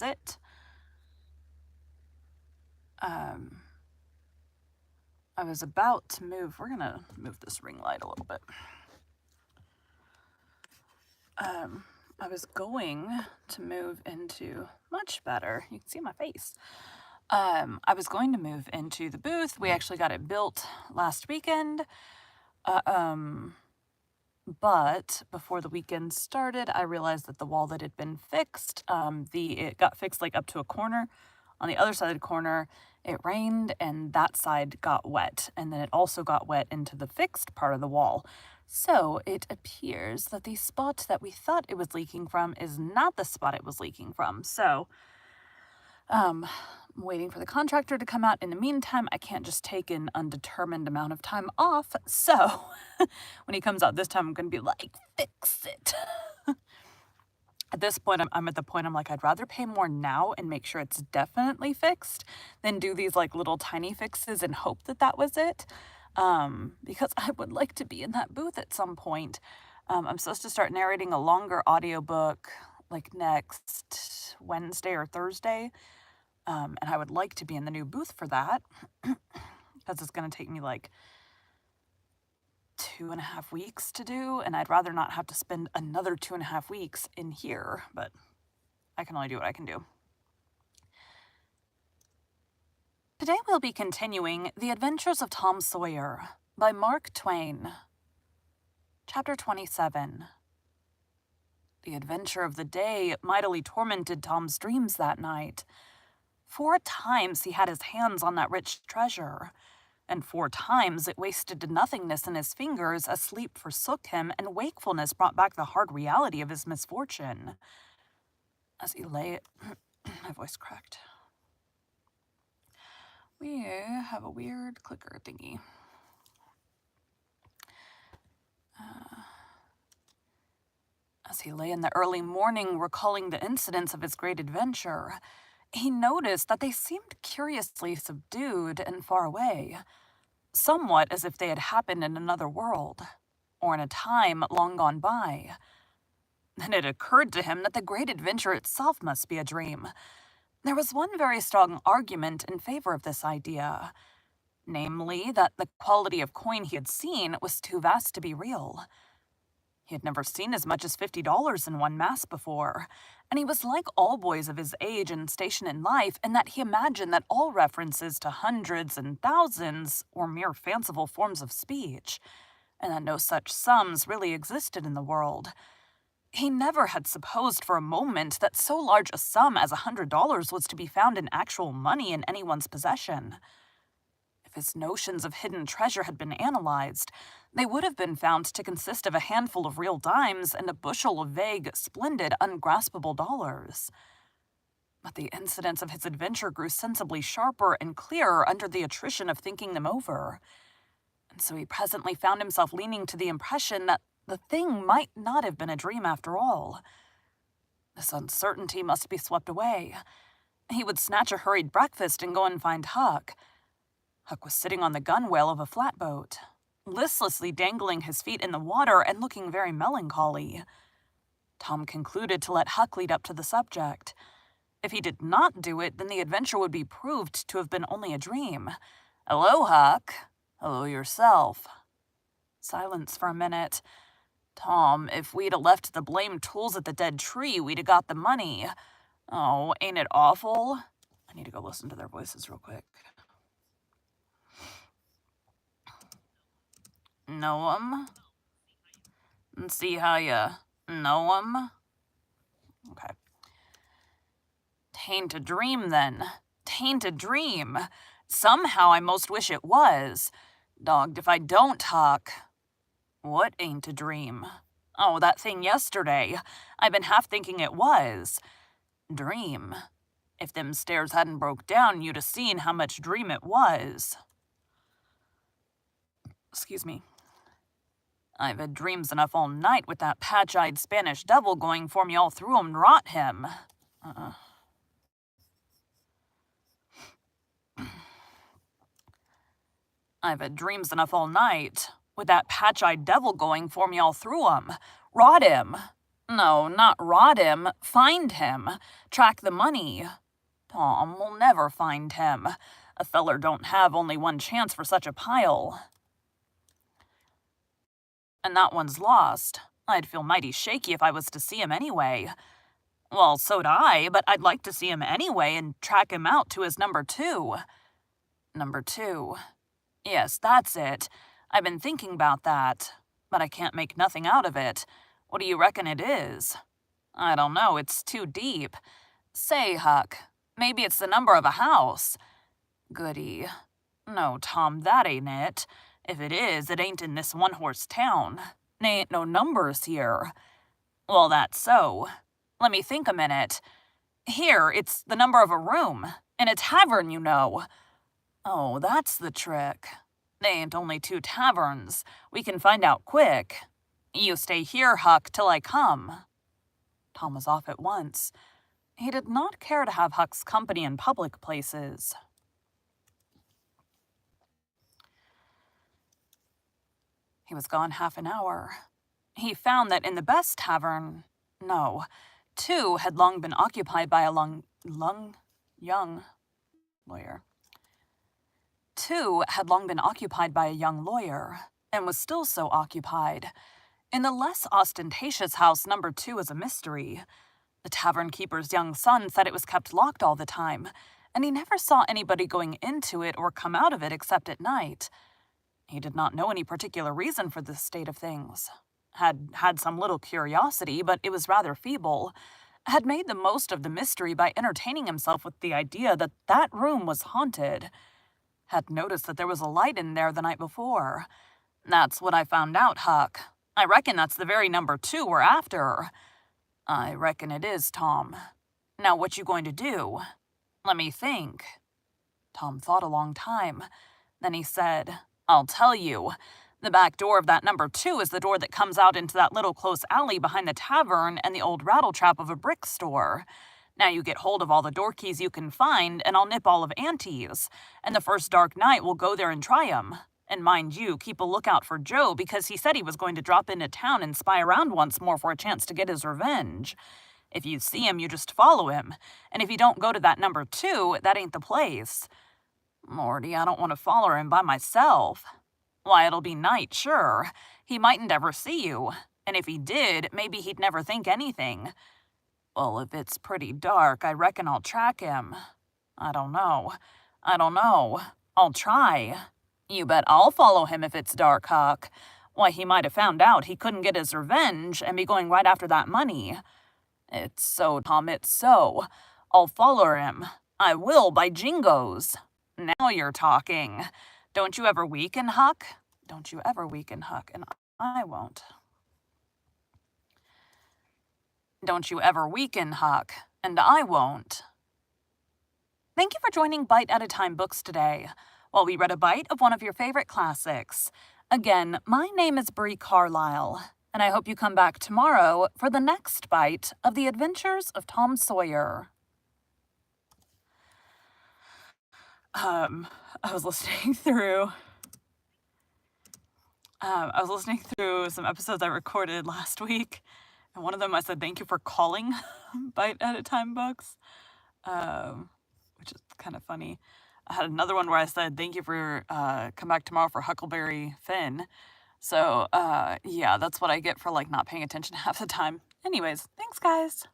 closet. I was about to move. We're going to move this ring light a little bit. I was going to move into, much better, you can see my face. I was going to move into the booth. We actually got it built last weekend. But before the weekend started, I realized that the wall that had been fixed, it got fixed like up to a corner. On the other side of the corner, it rained and that side got wet. And then it also got wet into the fixed part of the wall. So it appears that the spot that we thought it was leaking from is not the spot it was leaking from. So, I'm waiting for the contractor to come out. In the meantime, I can't just take an undetermined amount of time off. So when he comes out this time, I'm going to be like, fix it. At this point, I'm at the point I'm like, I'd rather pay more now and make sure it's definitely fixed than do these like little tiny fixes and hope that that was it. Because I would like to be in that booth at some point. I'm supposed to start narrating a longer audiobook like next Wednesday or Thursday. And I would like to be in the new booth for that because it's going to take me like 2.5 weeks to do, and I'd rather not have to spend another 2.5 weeks in here, but I can only do what I can do. Today we'll be continuing The Adventures of Tom Sawyer by Mark Twain. Chapter 27. The adventure of the day mightily tormented Tom's dreams that night. 4 times he had his hands on that rich treasure, and 4 times it wasted to nothingness in his fingers as sleep forsook him and wakefulness brought back the hard reality of his misfortune. As he lay, my voice cracked. We have a weird clicker thingy. As he lay in the early morning recalling the incidents of his great adventure, he noticed that they seemed curiously subdued and far away, somewhat as if they had happened in another world, or in a time long gone by. Then it occurred to him that the great adventure itself must be a dream. There was one very strong argument in favor of this idea, namely that the quality of coin he had seen was too vast to be real. He had never seen as much as $50 in one mass before, and he was like all boys of his age and station in life in that he imagined that all references to hundreds and thousands were mere fanciful forms of speech, and that no such sums really existed in the world. He never had supposed for a moment that so large a sum as $100 was to be found in actual money in anyone's possession. If his notions of hidden treasure had been analyzed, they would have been found to consist of a handful of real dimes and a bushel of vague, splendid, ungraspable dollars. But the incidents of his adventure grew sensibly sharper and clearer under the attrition of thinking them over, and so he presently found himself leaning to the impression that the thing might not have been a dream after all. This uncertainty must be swept away. He would snatch a hurried breakfast and go and find Huck. Huck was sitting on the gunwale of a flatboat, listlessly dangling his feet in the water and looking very melancholy. Tom concluded to let Huck lead up to the subject. If he did not do it, then the adventure would be proved to have been only a dream. "Hello, Huck. Hello yourself." Silence for a minute. "Tom, if we'd 'a' left the blamed tools at the dead tree, we'd 'a' got the money. Oh, ain't it awful?" I need to go listen to their voices real quick. "Know 'em? See how ya know 'em?" Okay. "'Tain't a dream, then. 'Tain't a dream. Somehow I most wish it was. Dogged if I don't, Huck." "What ain't a dream?" "Oh, that thing yesterday. I've been half thinking it was. Dream. If them stairs hadn't broke down, you'd 'a' seen how much dream it was." Excuse me. "I've had dreams enough all night with that patch-eyed Spanish devil going for me all through 'em, rot him." "I've had dreams enough all night with that patch-eyed devil going for me all through 'em, rot him." No, not rob him. Find him. Track the money. Tom will never find him. A feller don't have only one chance for such a pile. And that one's lost. I'd feel mighty shaky if I was to see him anyway. Well, so'd I, but I'd like to see him anyway and track him out to his number 2. Number 2. Yes, that's it. I've been thinking about that, but I can't make nothing out of it. What do you reckon it is? I don't know, it's too deep. Say, Huck, maybe it's the number of a house. Goody. No, Tom, that ain't it. If it is, it ain't in this one-horse town. They ain't no numbers here. Well, that's so. Let me think a minute. Here, it's the number of a room. In a tavern, you know. Oh, that's the trick. They ain't only 2 taverns. We can find out quick. You stay here, Huck, till I come. Tom was off at once. He did not care to have Huck's company in public places. He was gone half an hour. He found that in the best tavern, no, 2 had long been occupied by a young lawyer. 2 had long been occupied by a young lawyer, and was still so occupied. In the less ostentatious house, number 2 is a mystery. The tavern keeper's young son said it was kept locked all the time, and he never saw anybody going into it or come out of it except at night. He did not know any particular reason for this state of things. Had some little curiosity, but it was rather feeble. Had made the most of the mystery by entertaining himself with the idea that that room was haunted. Had noticed that there was a light in there the night before. That's what I found out, Huck. I reckon that's the very number 2 we're after. I reckon it is, Tom. Now what you going to do? Let me think. Tom thought a long time. Then he said, I'll tell you. The back door of that number 2 is the door that comes out into that little close alley behind the tavern and the old rattletrap of a brick store. Now you get hold of all the door keys you can find, and I'll nip all of Auntie's. And the first dark night we'll go there and try 'em. And mind you, keep a lookout for Joe, because he said he was going to drop into town and spy around once more for a chance to get his revenge. If you see him, you just follow him. And if you don't go to that number 2, that ain't the place. Lordy, I don't want to follow him by myself. Why, it'll be night, sure. He mightn't ever see you. And if he did, maybe he'd never think anything. Well, if it's pretty dark, I reckon I'll track him. I don't know. I'll try. You bet I'll follow him if it's dark, Huck. Why, he might have found out he couldn't get his revenge and be going right after that money. It's so, Tom, it's so. I'll follow him. I will, by jingoes. Now you're talking. Don't you ever weaken, Huck? Don't you ever weaken, Huck, and I won't. Don't you ever weaken, Huck, and I won't. Thank you for joining Bite at a Time Books today, while we read a bite of one of your favorite classics. Again, my name is Bree Carlile, and I hope you come back tomorrow for the next bite of the Adventures of Tom Sawyer. I was listening through some episodes I recorded last week, and one of them I said thank you for calling Bite at a Time Books, which is kind of funny. I had another one where I said thank you for come back tomorrow for Huckleberry Finn. So yeah, that's what I get for like not paying attention half the time. Anyways, thanks guys.